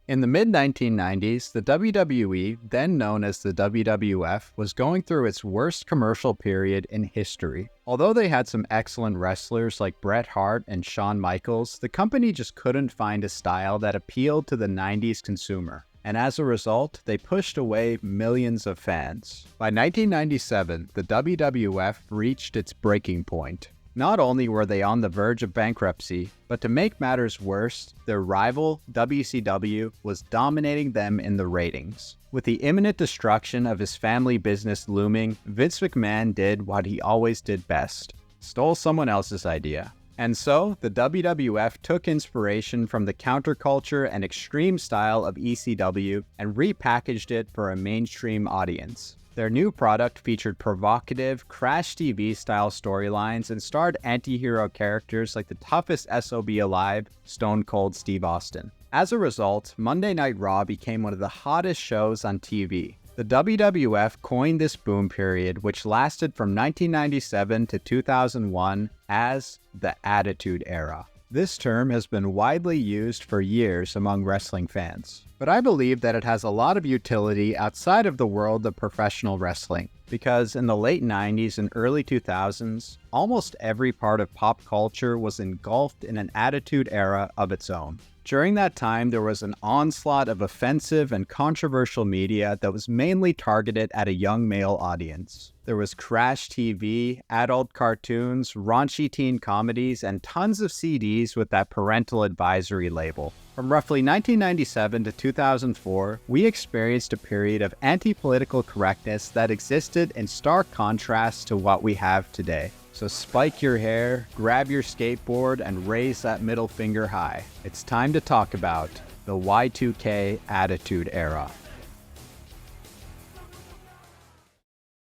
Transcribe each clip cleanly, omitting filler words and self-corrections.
In the mid-1990s, the WWE, then known as the WWF, was going through its worst commercial period in history. Although they had some excellent wrestlers like Bret Hart and Shawn Michaels, the company just couldn't find a style that appealed to the 90s consumer. And as a result, they pushed away millions of fans. By 1997, the WWF reached its breaking point. Not only were they on the verge of bankruptcy, but to make matters worse, their rival, WCW, was dominating them in the ratings. With the imminent destruction of his family business looming, Vince McMahon did what he always did best: stole someone else's idea. And so, the WWF took inspiration from the counterculture and extreme style of ECW and repackaged it for a mainstream audience. Their new product featured provocative, Crash TV-style storylines and starred anti-hero characters like the toughest SOB alive, Stone Cold Steve Austin. As a result, Monday Night Raw became one of the hottest shows on TV. The WWF coined this boom period, which lasted from 1997 to 2001, as the Attitude Era. This term has been widely used for years among wrestling fans, but I believe that it has a lot of utility outside of the world of professional wrestling, because in the late 90s and early 2000s, almost every part of pop culture was engulfed in an attitude era of its own. During that time, there was an onslaught of offensive and controversial media that was mainly targeted at a young male audience. There was Crash TV, adult cartoons, raunchy teen comedies, and tons of CDs with that parental advisory label. From roughly 1997 to 2004, we experienced a period of anti-political correctness that existed in stark contrast to what we have today. So spike your hair, grab your skateboard, and raise that middle finger high. It's time to talk about the Y2K Attitude Era.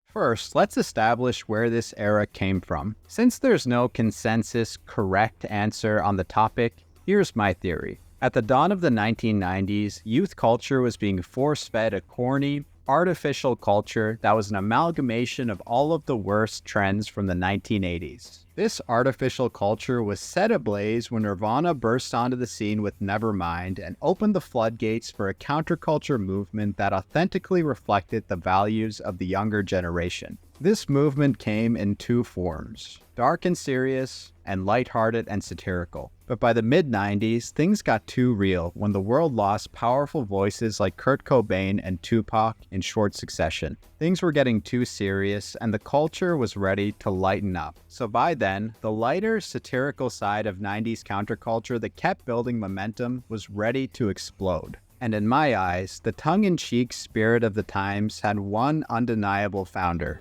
First, let's establish where this era came from. Since there's no consensus correct answer on the topic, here's my theory. At the dawn of the 1990s, youth culture was being force-fed a corny, artificial culture that was an amalgamation of all of the worst trends from the 1980s. This artificial culture was set ablaze when Nirvana burst onto the scene with Nevermind and opened the floodgates for a counterculture movement that authentically reflected the values of the younger generation. This movement came in two forms: dark and serious, and lighthearted and satirical. But by the mid-90s, things got too real when the world lost powerful voices like Kurt Cobain and Tupac in short succession. Things were getting too serious, and the culture was ready to lighten up. So by then, the lighter, satirical side of 90s counterculture that kept building momentum was ready to explode. And in my eyes, the tongue-in-cheek spirit of the times had one undeniable founder.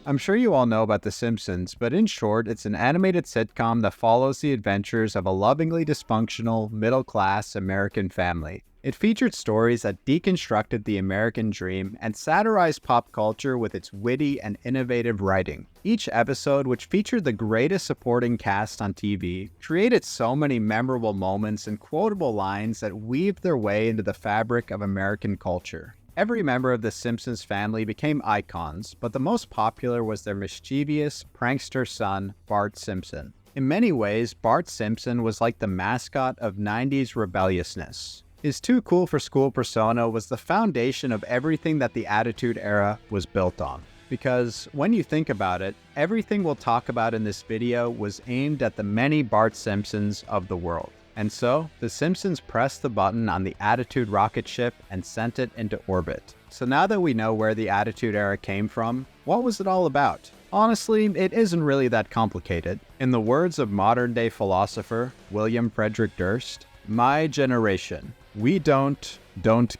I'm sure you all know about The Simpsons, but in short, it's an animated sitcom that follows the adventures of a lovingly dysfunctional, middle-class American family. It featured stories that deconstructed the American dream and satirized pop culture with its witty and innovative writing. Each episode, which featured the greatest supporting cast on TV, created so many memorable moments and quotable lines that weaved their way into the fabric of American culture. Every member of the Simpsons family became icons, but the most popular was their mischievous, prankster son, Bart Simpson. In many ways, Bart Simpson was like the mascot of 90s rebelliousness. His too cool for school persona was the foundation of everything that the Attitude Era was built on. Because when you think about it, everything we'll talk about in this video was aimed at the many Bart Simpsons of the world. And so, the Simpsons pressed the button on the Attitude rocket ship and sent it into orbit. So now that we know where the Attitude Era came from, what was it all about? Honestly, it isn't really that complicated. In the words of modern-day philosopher William Frederick Durst, "My generation, we don't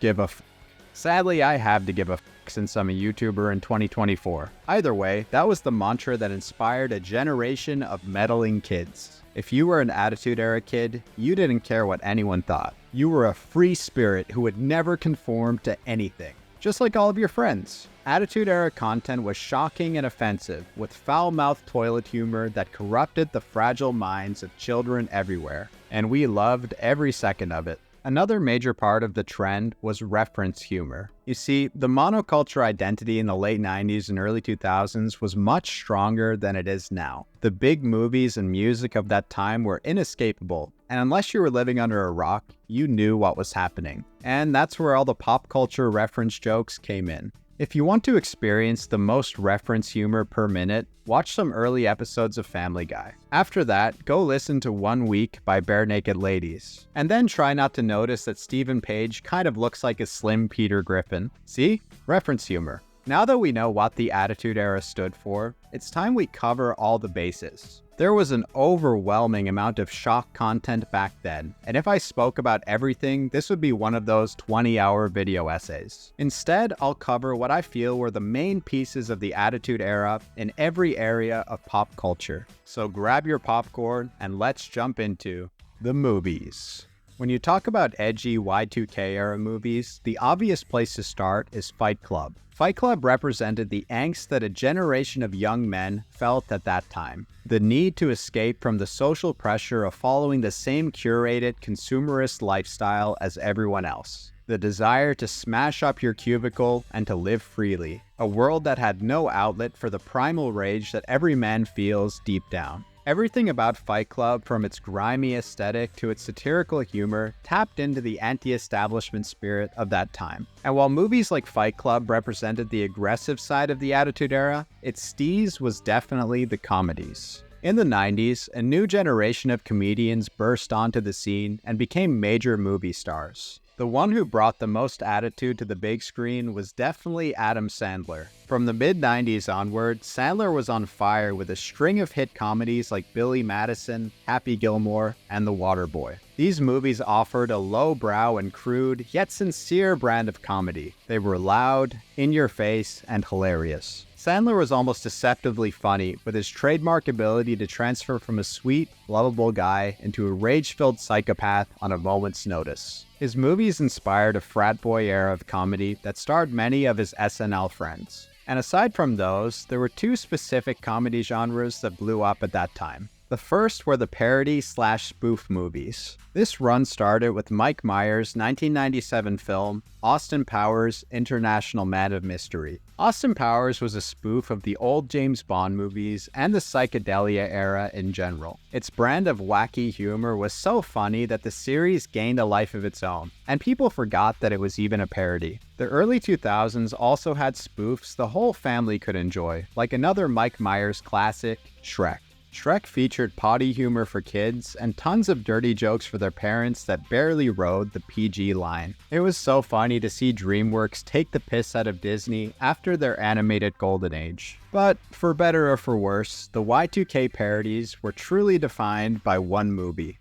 give a f." Sadly, I have to give a f since I'm a YouTuber in 2024. Either way, that was the mantra that inspired a generation of meddling kids. If you were an Attitude Era kid, you didn't care what anyone thought. You were a free spirit who would never conform to anything. Just like all of your friends. Attitude Era content was shocking and offensive, with foul-mouthed toilet humor that corrupted the fragile minds of children everywhere. And we loved every second of it. Another major part of the trend was reference humor. You see, the monoculture identity in the late 90s and early 2000s was much stronger than it is now. The big movies and music of that time were inescapable, and unless you were living under a rock, you knew what was happening. And that's where all the pop culture reference jokes came in. If you want to experience the most reference humor per minute, watch some early episodes of Family Guy. After that, go listen to 1 Week by Bare Naked Ladies. And then try not to notice that Stephen Page kind of looks like a slim Peter Griffin. See? Reference humor. Now that we know what the Attitude Era stood for, it's time we cover all the bases. There was an overwhelming amount of shock content back then, and if I spoke about everything, this would be one of those 20-hour video essays. Instead, I'll cover what I feel were the main pieces of the Attitude Era in every area of pop culture. So grab your popcorn and let's jump into the movies. When you talk about edgy Y2K era movies, the obvious place to start is Fight Club. Fight Club represented the angst that a generation of young men felt at that time. The need to escape from the social pressure of following the same curated, consumerist lifestyle as everyone else. The desire to smash up your cubicle and to live freely. A world that had no outlet for the primal rage that every man feels deep down. Everything about Fight Club, from its grimy aesthetic to its satirical humor, tapped into the anti-establishment spirit of that time. And while movies like Fight Club represented the aggressive side of the Attitude Era, its steez was definitely the comedies. In the 90s, a new generation of comedians burst onto the scene and became major movie stars. The one who brought the most attitude to the big screen was definitely Adam Sandler. From the mid-90s onward, Sandler was on fire with a string of hit comedies like Billy Madison, Happy Gilmore, and The Waterboy. These movies offered a lowbrow and crude, yet sincere brand of comedy. They were loud, in-your-face, and hilarious. Sandler was almost deceptively funny, with his trademark ability to transfer from a sweet, lovable guy into a rage-filled psychopath on a moment's notice. His movies inspired a frat boy era of comedy that starred many of his SNL friends. And aside from those, there were two specific comedy genres that blew up at that time. The first were the parody/spoof movies. This run started with Mike Myers' 1997 film, Austin Powers' International Man of Mystery. Austin Powers was a spoof of the old James Bond movies and the psychedelia era in general. Its brand of wacky humor was so funny that the series gained a life of its own, and people forgot that it was even a parody. The early 2000s also had spoofs the whole family could enjoy, like another Mike Myers classic, Shrek. Shrek featured potty humor for kids and tons of dirty jokes for their parents that barely rode the PG line. It was so funny to see DreamWorks take the piss out of Disney after their animated golden age. But for better or for worse, the Y2K parodies were truly defined by one movie.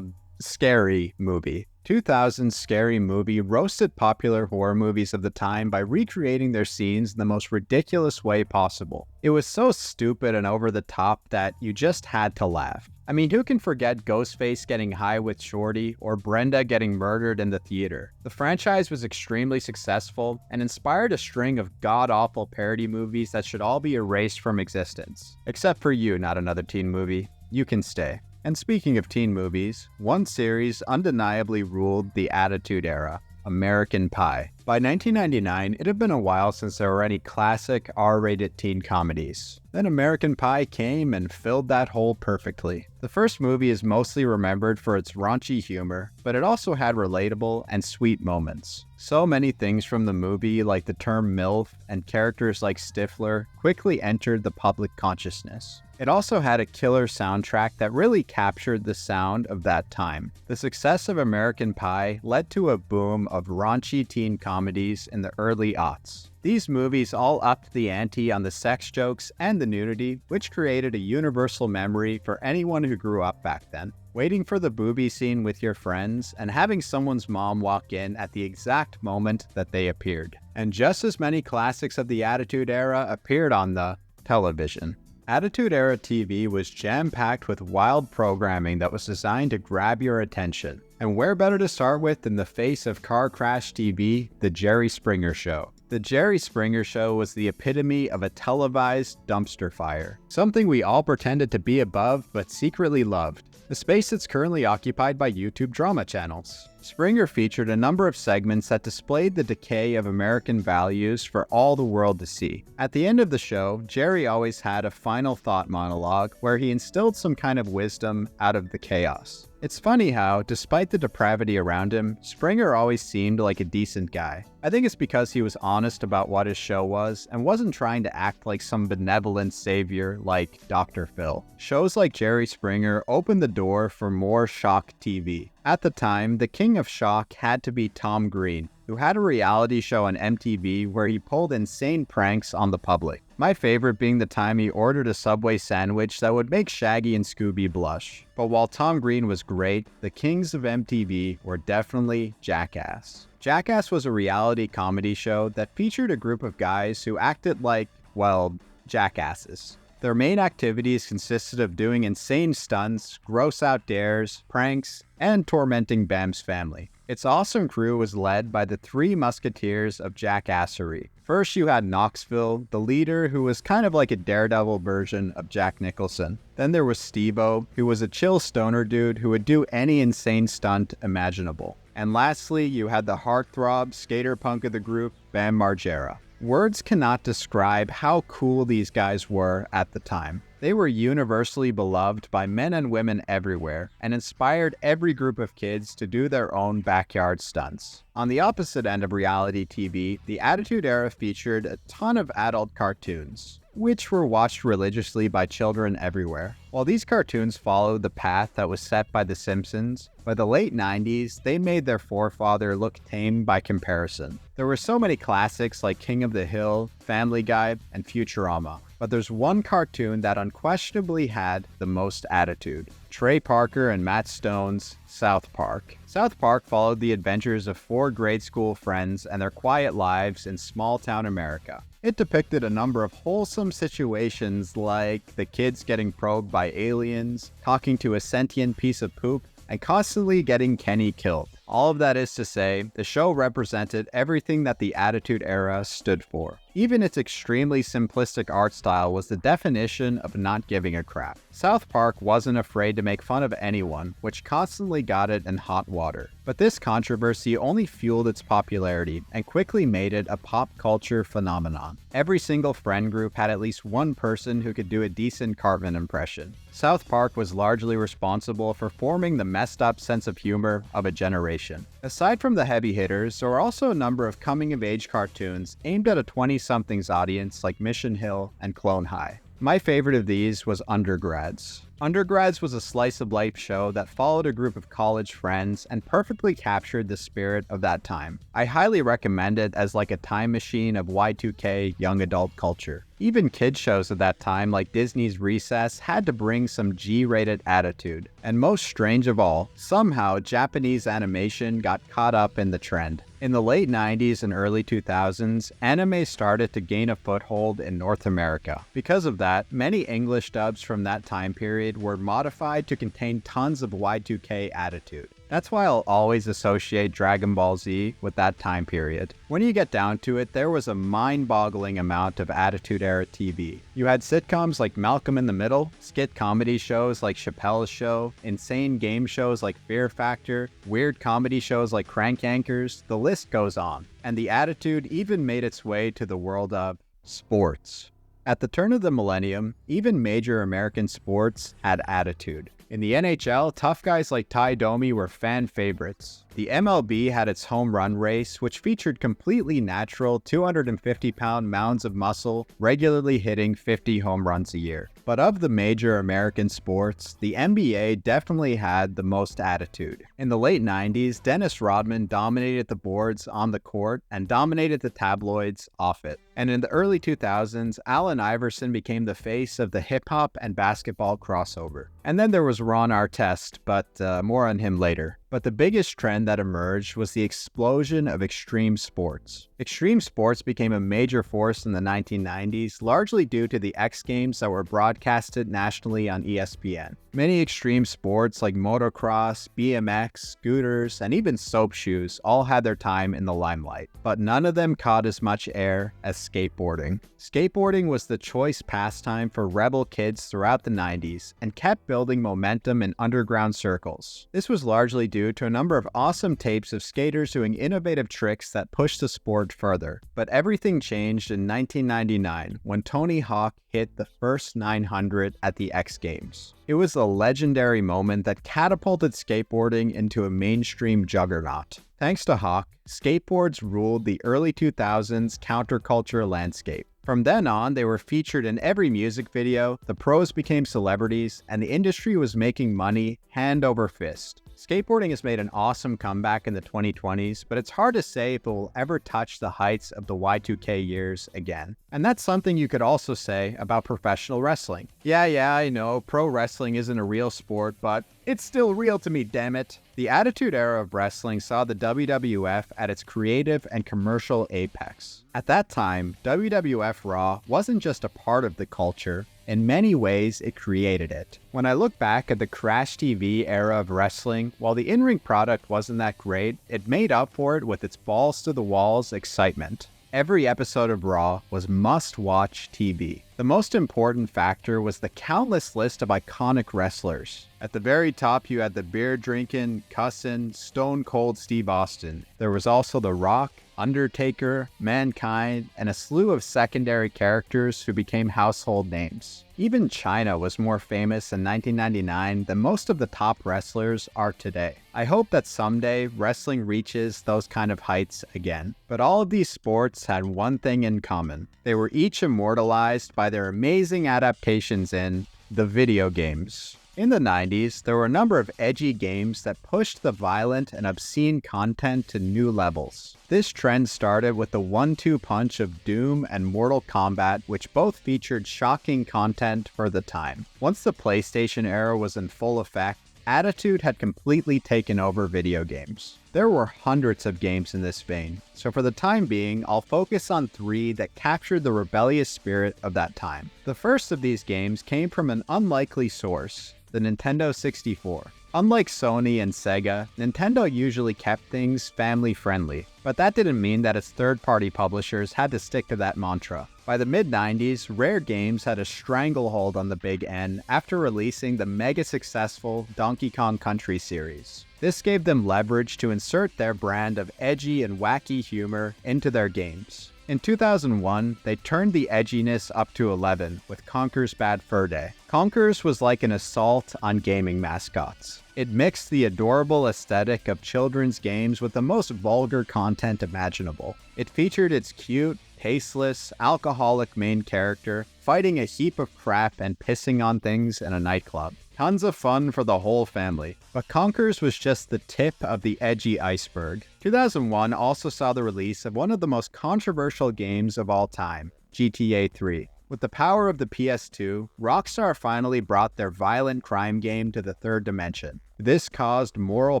Scary Movie. 2000's Scary Movie roasted popular horror movies of the time by recreating their scenes in the most ridiculous way possible. It was so stupid and over the top that you just had to laugh. I mean, who can forget Ghostface getting high with Shorty or Brenda getting murdered in the theater? The franchise was extremely successful and inspired a string of god-awful parody movies that should all be erased from existence. Except for you, Not Another Teen Movie. You can stay. And speaking of teen movies, one series undeniably ruled the Attitude Era, American Pie. By 1999, it had been a while since there were any classic R-rated teen comedies. Then American Pie came and filled that hole perfectly. The first movie is mostly remembered for its raunchy humor, but it also had relatable and sweet moments. So many things from the movie, like the term MILF and characters like Stifler, quickly entered the public consciousness. It also had a killer soundtrack that really captured the sound of that time. The success of American Pie led to a boom of raunchy teen comedies in the early aughts. These movies all upped the ante on the sex jokes and the nudity, which created a universal memory for anyone who grew up back then. Waiting for the booby scene with your friends and having someone's mom walk in at the exact moment that they appeared. And just as many classics of the Attitude Era appeared on the television. Attitude Era TV was jam-packed with wild programming that was designed to grab your attention. And where better to start with than the face of car crash TV, The Jerry Springer Show. The Jerry Springer Show was the epitome of a televised dumpster fire. Something we all pretended to be above but secretly loved. A space that's currently occupied by YouTube drama channels. Springer featured a number of segments that displayed the decay of American values for all the world to see. At the end of the show, Jerry always had a final thought monologue where he instilled some kind of wisdom out of the chaos. It's funny how, despite the depravity around him, Springer always seemed like a decent guy. I think it's because he was honest about what his show was and wasn't trying to act like some benevolent savior like Dr. Phil. Shows like Jerry Springer opened the door for more shock TV. At the time, the king of shock had to be Tom Green, who had a reality show on MTV where he pulled insane pranks on the public. My favorite being the time he ordered a Subway sandwich that would make Shaggy and Scooby blush. But while Tom Green was great, the kings of MTV were definitely Jackass. Jackass was a reality comedy show that featured a group of guys who acted like, well, jackasses. Their main activities consisted of doing insane stunts, gross-out dares, pranks, and tormenting Bam's family. Its awesome crew was led by the three musketeers of jackassery. First, you had Knoxville, the leader who was kind of like a daredevil version of Jack Nicholson. Then there was Steve-O, who was a chill stoner dude who would do any insane stunt imaginable. And lastly, you had the heartthrob skater punk of the group, Bam Margera. Words cannot describe how cool these guys were at the time. They were universally beloved by men and women everywhere and inspired every group of kids to do their own backyard stunts. On the opposite end of reality TV, the Attitude Era featured a ton of adult cartoons, which were watched religiously by children everywhere. While these cartoons followed the path that was set by The Simpsons, by the late 90s, they made their forefather look tame by comparison. There were so many classics like King of the Hill, Family Guy, and Futurama. But there's one cartoon that unquestionably had the most attitude. Trey Parker and Matt Stone's South Park. South Park followed the adventures of four grade school friends and their quiet lives in small-town America. It depicted a number of wholesome situations like the kids getting probed by aliens, talking to a sentient piece of poop, and constantly getting Kenny killed. All of that is to say, the show represented everything that the Attitude Era stood for. Even its extremely simplistic art style was the definition of not giving a crap. South Park wasn't afraid to make fun of anyone, which constantly got it in hot water. But this controversy only fueled its popularity and quickly made it a pop culture phenomenon. Every single friend group had at least one person who could do a decent Cartman impression. South Park was largely responsible for forming the messed up sense of humor of a generation. Aside from the heavy hitters, there were also a number of coming-of-age cartoons aimed at a 20-somethings audience like Mission Hill and Clone High. My favorite of these was Undergrads. Undergrads was a slice-of-life show that followed a group of college friends and perfectly captured the spirit of that time. I highly recommend it as like a time machine of Y2K young adult culture. Even kid shows at that time like Disney's Recess had to bring some G-rated attitude. And most strange of all, somehow Japanese animation got caught up in the trend. In the late 90s and early 2000s, anime started to gain a foothold in North America. Because of that, many English dubs from that time period were modified to contain tons of Y2K attitude. That's why I'll always associate Dragon Ball Z with that time period. When you get down to it, there was a mind-boggling amount of Attitude Era TV. You had sitcoms like Malcolm in the Middle, skit comedy shows like Chappelle's Show, insane game shows like Fear Factor, weird comedy shows like Crank Yankers, the list goes on. And the attitude even made its way to the world of sports. At the turn of the millennium, even major American sports had attitude. In the NHL, tough guys like Ty Domi were fan favorites. The MLB had its home run race, which featured completely natural 250-pound mounds of muscle, regularly hitting 50 home runs a year. But of the major American sports, the NBA definitely had the most attitude. In the late 90s, Dennis Rodman dominated the boards on the court and dominated the tabloids off it. And in the early 2000s, Allen Iverson became the face of the hip-hop and basketball crossover. And then there was Ron Artest, but more on him later. But the biggest trend that emerged was the explosion of extreme sports. Extreme sports became a major force in the 1990s, largely due to the X Games that were broadcasted nationally on ESPN. Many extreme sports like motocross, BMX, scooters, and even soap shoes all had their time in the limelight, but none of them caught as much air as skateboarding. Skateboarding was the choice pastime for rebel kids throughout the 90s and kept building momentum in underground circles. This was largely due to a number of awesome tapes of skaters doing innovative tricks that pushed the sport further. But everything changed in 1999 when Tony Hawk hit the first 900 at the X Games. It was a legendary moment that catapulted skateboarding into a mainstream juggernaut. Thanks to Hawk, skateboards ruled the early 2000s counterculture landscape. From then on, they were featured in every music video, the pros became celebrities, and the industry was making money hand over fist. Skateboarding has made an awesome comeback in the 2020s, but it's hard to say if it will ever touch the heights of the Y2K years again. And that's something you could also say about professional wrestling. Yeah, I know, pro wrestling isn't a real sport, but it's still real to me, damn it. The Attitude Era of wrestling saw the WWF at its creative and commercial apex. At that time, WWF RAW wasn't just a part of the culture. In many ways, it created it. When I look back at the Crash TV era of wrestling, while the in-ring product wasn't that great, it made up for it with its balls-to-the-walls excitement. Every episode of Raw was must-watch TV. The most important factor was the countless list of iconic wrestlers. At the very top, you had the beer-drinking, cussin', stone-cold Steve Austin. There was also The Rock, Undertaker, Mankind, and a slew of secondary characters who became household names. Even China was more famous in 1999 than most of the top wrestlers are today. I hope that someday wrestling reaches those kind of heights again. But all of these sports had one thing in common. They were each immortalized by their amazing adaptations in the video games. In the 90s, there were a number of edgy games that pushed the violent and obscene content to new levels. This trend started with the 1-2 punch of Doom and Mortal Kombat, which both featured shocking content for the time. Once the PlayStation era was in full effect, Attitude had completely taken over video games. There were hundreds of games in this vein, so for the time being, I'll focus on 3 that captured the rebellious spirit of that time. The first of these games came from an unlikely source, the Nintendo 64. Unlike Sony and Sega, Nintendo usually kept things family-friendly, but that didn't mean that its third-party publishers had to stick to that mantra. By the mid-90s, Rare Games had a stranglehold on the Big N after releasing the mega-successful Donkey Kong Country series. This gave them leverage to insert their brand of edgy and wacky humor into their games. In 2001, they turned the edginess up to 11 with Conker's Bad Fur Day. Conker's was like an assault on gaming mascots. It mixed the adorable aesthetic of children's games with the most vulgar content imaginable. It featured its cute, tasteless, alcoholic main character fighting a heap of crap and pissing on things in a nightclub. Tons of fun for the whole family, but Conker's was just the tip of the edgy iceberg. 2001 also saw the release of one of the most controversial games of all time, GTA 3. With the power of the PS2, Rockstar finally brought their violent crime game to the third dimension. This caused moral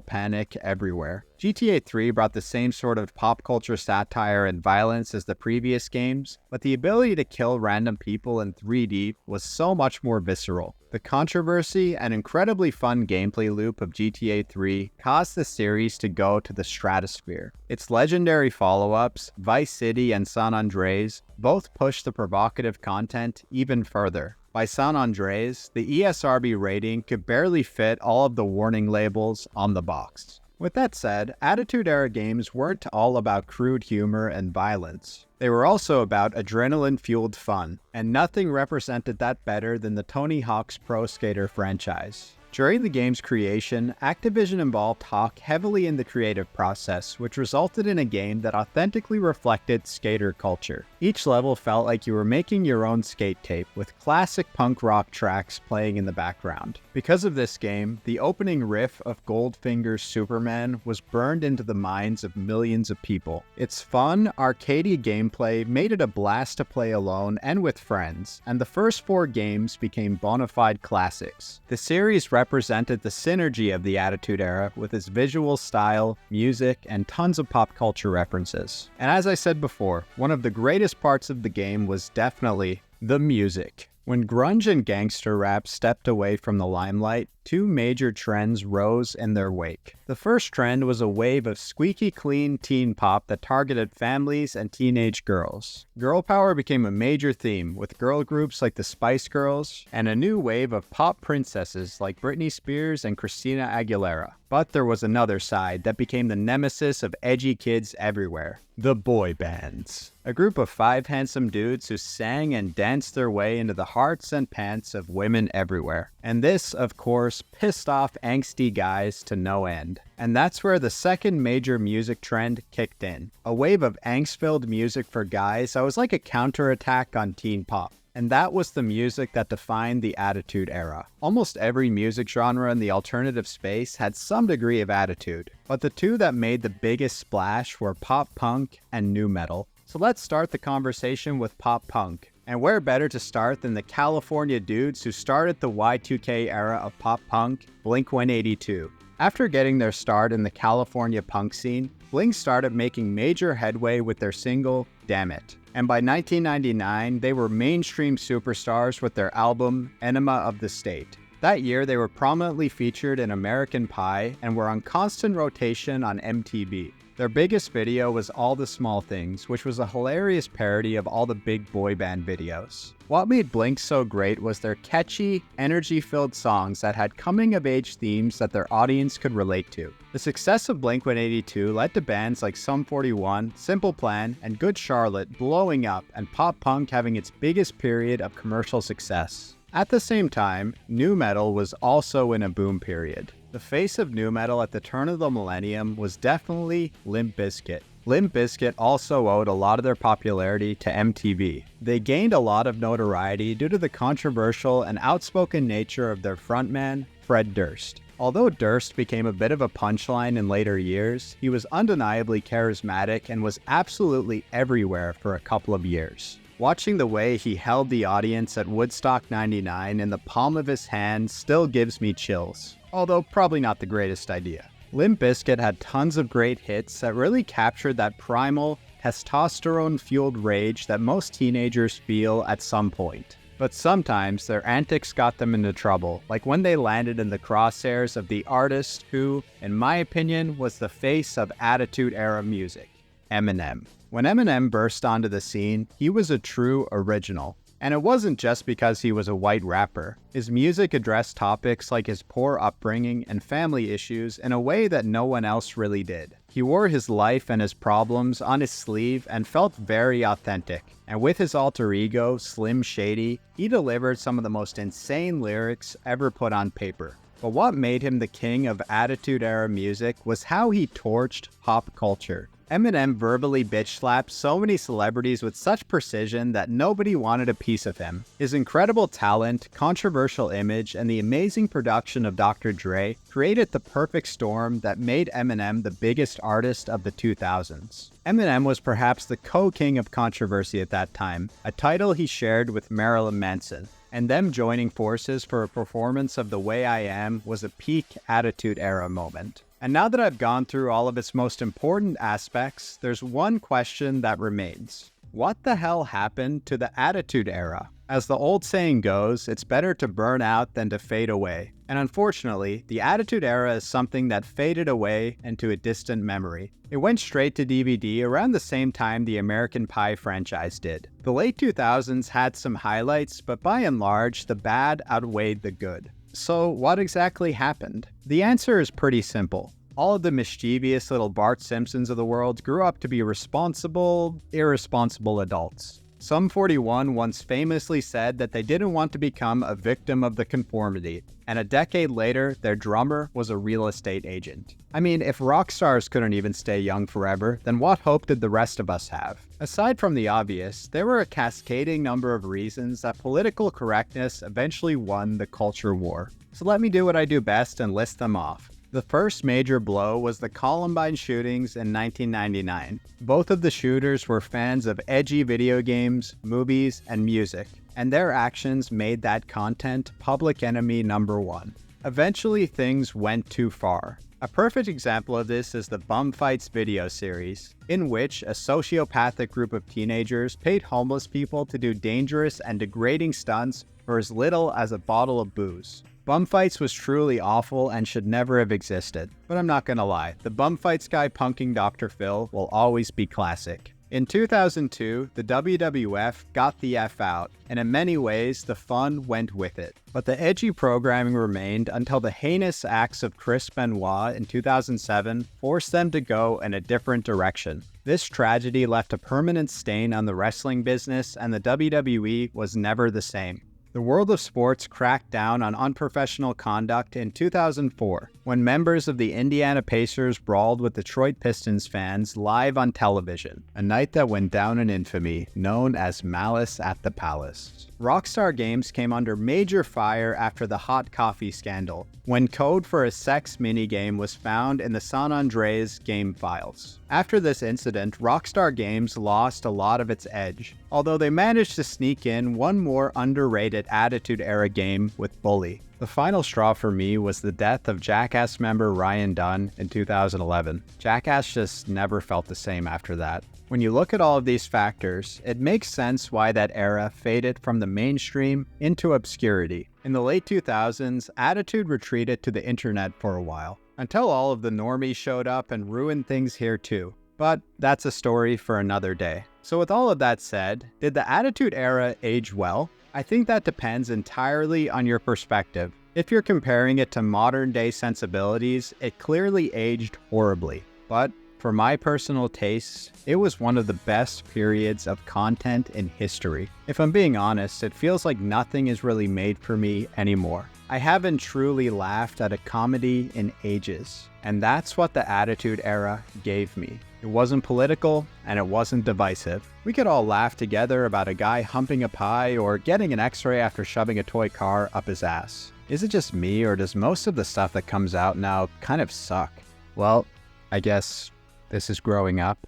panic everywhere. GTA 3 brought the same sort of pop culture satire and violence as the previous games, but the ability to kill random people in 3D was so much more visceral. The controversy and incredibly fun gameplay loop of GTA 3 caused the series to go to the stratosphere. Its legendary follow-ups, Vice City and San Andreas, both pushed the provocative content even further. By San Andreas, the ESRB rating could barely fit all of the warning labels on the box. With that said, Attitude Era games weren't all about crude humor and violence. They were also about adrenaline-fueled fun, and nothing represented that better than the Tony Hawk's Pro Skater franchise. During the game's creation, Activision involved Hawk heavily in the creative process, which resulted in a game that authentically reflected skater culture. Each level felt like you were making your own skate tape, with classic punk rock tracks playing in the background. Because of this game, the opening riff of Goldfinger's Superman was burned into the minds of millions of people. Its fun, arcadey gameplay made it a blast to play alone and with friends, and the first 4 games became bona fide classics. The series represented the synergy of the Attitude Era with its visual style, music, and tons of pop culture references. And as I said before, one of the greatest parts of the game was definitely the music. When grunge and gangster rap stepped away from the limelight, two major trends rose in their wake. The first trend was a wave of squeaky clean teen pop that targeted families and teenage girls. Girl power became a major theme, with girl groups like the Spice Girls, and a new wave of pop princesses like Britney Spears and Christina Aguilera. But there was another side that became the nemesis of edgy kids everywhere: the boy bands. A group of 5 handsome dudes who sang and danced their way into the hearts and pants of women everywhere. And this, of course, pissed off angsty guys to no end. And that's where the second major music trend kicked in. A wave of angst-filled music for guys that was like a counterattack on teen pop. And that was the music that defined the Attitude Era. Almost every music genre in the alternative space had some degree of attitude, but the two that made the biggest splash were pop punk and nu metal. So let's start the conversation with pop punk. And where better to start than the California dudes who started the Y2K era of pop punk, Blink-182. After getting their start in the California punk scene, Blink started making major headway with their single, Damn It. And by 1999, they were mainstream superstars with their album, Enema of the State. That year, they were prominently featured in American Pie and were on constant rotation on MTV. Their biggest video was All the Small Things, which was a hilarious parody of all the big boy band videos. What made Blink so great was their catchy, energy-filled songs that had coming-of-age themes that their audience could relate to. The success of Blink-182 led to bands like Sum 41, Simple Plan, and Good Charlotte blowing up and pop punk having its biggest period of commercial success. At the same time, nu metal was also in a boom period. The face of nu metal at the turn of the millennium was definitely Limp Bizkit. Limp Bizkit also owed a lot of their popularity to MTV. They gained a lot of notoriety due to the controversial and outspoken nature of their frontman, Fred Durst. Although Durst became a bit of a punchline in later years, he was undeniably charismatic and was absolutely everywhere for a couple of years. Watching the way he held the audience at Woodstock '99 in the palm of his hand still gives me chills, although probably not the greatest idea. Limp Bizkit had tons of great hits that really captured that primal, testosterone-fueled rage that most teenagers feel at some point. But sometimes their antics got them into trouble, like when they landed in the crosshairs of the artist who, in my opinion, was the face of Attitude Era music, Eminem. When Eminem burst onto the scene, he was a true original. And it wasn't just because he was a white rapper. His music addressed topics like his poor upbringing and family issues in a way that no one else really did. He wore his life and his problems on his sleeve and felt very authentic. And with his alter ego, Slim Shady, he delivered some of the most insane lyrics ever put on paper. But what made him the king of Attitude Era music was how he torched pop culture. Eminem verbally bitch-slapped so many celebrities with such precision that nobody wanted a piece of him. His incredible talent, controversial image, and the amazing production of Dr. Dre created the perfect storm that made Eminem the biggest artist of the 2000s. Eminem was perhaps the co-king of controversy at that time, a title he shared with Marilyn Manson. And them joining forces for a performance of The Way I Am was a peak Attitude Era moment. And now that I've gone through all of its most important aspects, there's one question that remains. What the hell happened to the Attitude Era? As the old saying goes, it's better to burn out than to fade away. And unfortunately, the Attitude Era is something that faded away into a distant memory. It went straight to DVD around the same time the American Pie franchise did. The late 2000s had some highlights, but by and large, the bad outweighed the good. So what exactly happened? The answer is pretty simple. All of the mischievous little Bart Simpsons of the world grew up to be responsible, irresponsible adults. Sum 41 once famously said that they didn't want to become a victim of the conformity, and a decade later, their drummer was a real estate agent. I mean, if rock stars couldn't even stay young forever, then what hope did the rest of us have? Aside from the obvious, there were a cascading number of reasons that political correctness eventually won the culture war. So let me do what I do best and list them off. The first major blow was the Columbine shootings in 1999. Both of the shooters were fans of edgy video games, movies, and music, and their actions made that content public enemy number one. Eventually, things went too far. A perfect example of this is the Bum Fights video series, in which a sociopathic group of teenagers paid homeless people to do dangerous and degrading stunts for as little as a bottle of booze. Bum fights was truly awful and should never have existed. But I'm not gonna lie, the bum fights guy punking Dr. Phil will always be classic. In 2002, the WWF got the F out, and in many ways, the fun went with it. But the edgy programming remained until the heinous acts of Chris Benoit in 2007 forced them to go in a different direction. This tragedy left a permanent stain on the wrestling business, and the WWE was never the same. The world of sports cracked down on unprofessional conduct in 2004, when members of the Indiana Pacers brawled with Detroit Pistons fans live on television, a night that went down in infamy, known as Malice at the Palace. Rockstar Games came under major fire after the hot coffee scandal, when code for a sex minigame was found in the San Andreas game files. After this incident, Rockstar Games lost a lot of its edge, although they managed to sneak in one more underrated Attitude Era game with Bully. The final straw for me was the death of Jackass member Ryan Dunn in 2011. Jackass just never felt the same after that. When you look at all of these factors, it makes sense why that era faded from the mainstream into obscurity. In the late 2000s, Attitude retreated to the internet for a while, until all of the normies showed up and ruined things here too. But that's a story for another day. So with all of that said, did the Attitude Era age well? I think that depends entirely on your perspective. If you're comparing it to modern day sensibilities, it clearly aged horribly. But for my personal tastes, it was one of the best periods of content in history. If I'm being honest, it feels like nothing is really made for me anymore. I haven't truly laughed at a comedy in ages, and that's what the Attitude Era gave me. It wasn't political, and it wasn't divisive. We could all laugh together about a guy humping a pie or getting an x-ray after shoving a toy car up his ass. Is it just me, or does most of the stuff that comes out now kind of suck? Well, I guess this is growing up.